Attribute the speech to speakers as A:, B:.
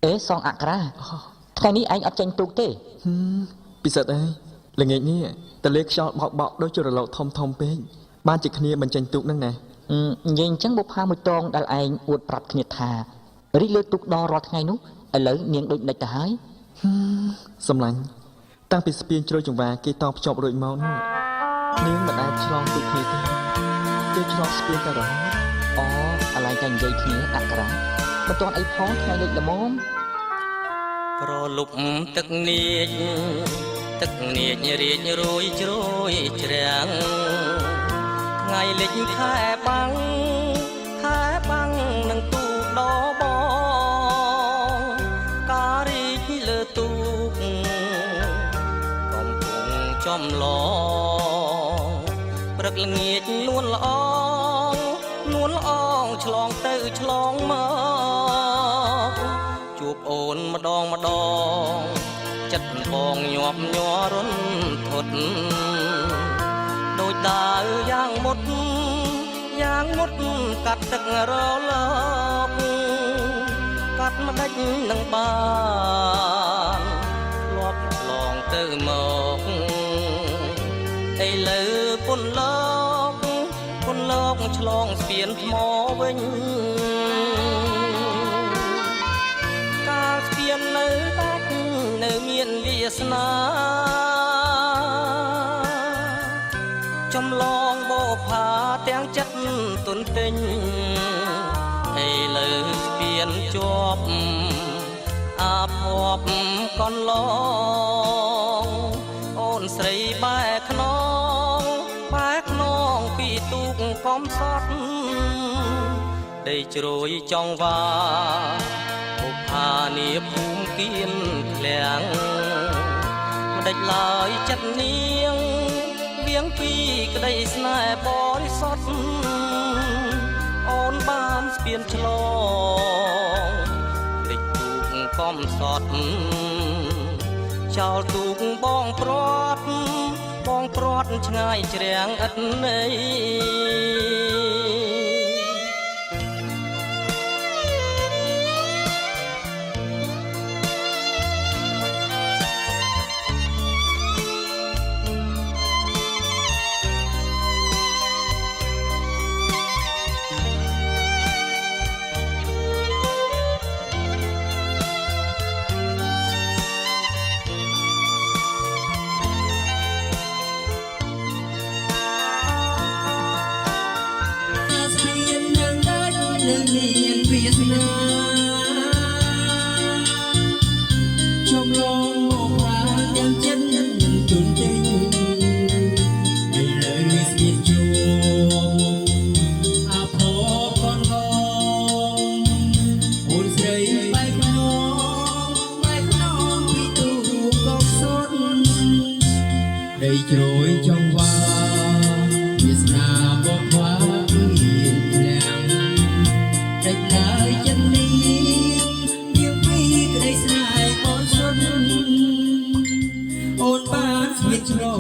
A: អេសងអក្រាថ្ងៃនេះឯងអត់ចេញទូកទេ
B: ពិសិដ្ឋអើយល្ងាចនេះតលេខ្យល់បោកដូចជារលកធំពេកបានជាគ្នាមិនចេញទូកនឹងណា
A: និយាយអញ្ចឹងបុផាមួយតងដែលឯងអួតប្រាប់គ្នាថារីកលើទូកដរាល់ថ្ងៃនោះឥឡូវនាងដូចដេចទៅហើយ
B: សម្លាញ់តាំងពីស្ពានជ្រោយចង្វាគេតភ្ជាប់រួចមកនោះនាងមិនអាចឆ្លងទូកគ្នាទេគេឆ្លងស្ពានតែរហូត
A: អូឥឡូវតែនិយាយគ្នាអក្រាមិនទាន់អីផងថ្ងៃលេចល្មម
C: ប្រលប់ទឹកនាចរៀចរួយជ្រោយជ្រាំងថ្ងៃលិចខែបាំងនឹងទូកដបងការរីកលើទូកកំពុងចំឡងព្រឹកល្ងាចនួនល្អងឆ្លងទៅឆ្លងមកជួបអូនម្ដងចិត្តបងញាប់ញ័ររន្ធត់ដូចដើរយ៉ាងមុតកាត់ទឹករលកកាត់មិនដេចនឹងបានលាប់ឆ្លងទៅមកឥឡូវពុនលោកឆ្លងស្ពានថ្មវិញកាលស្ពាននៅដាច់នៅមានវាសនាចំឡងបោផាទាំងចិត្តទុនទិញឥឡូវស្ពានជាប់អាភ័ព្វកន្លងអូនស្រីបែកខ្នងពីទូកកំសត់ដីជ្រោយចង់វាបុផានីភូមិគៀនឃ្លាំងមិនដេចឡើយចិត្តនាងវៀងពីក្តីស្នេហ៍បរិសុទ្ធអូនបានស្ពានឆ្លងលិចទូកកំសត់ចោលទូកបងព្រាត់ឆ្ងាយជ្រាំងឥតន័យ
D: មានវាសនាចំឡងមកថាទាំងចិត្តនឹងជន់ទិញឥឡូវស្ពានជួបអាភ័ព្វកន្លងអូនស្រីបែកខ្នងពីទូកកំសត់ដីជ្រោយចង្វាវាសនាបបខ្វាអូនបានស្វៀតជ្រោ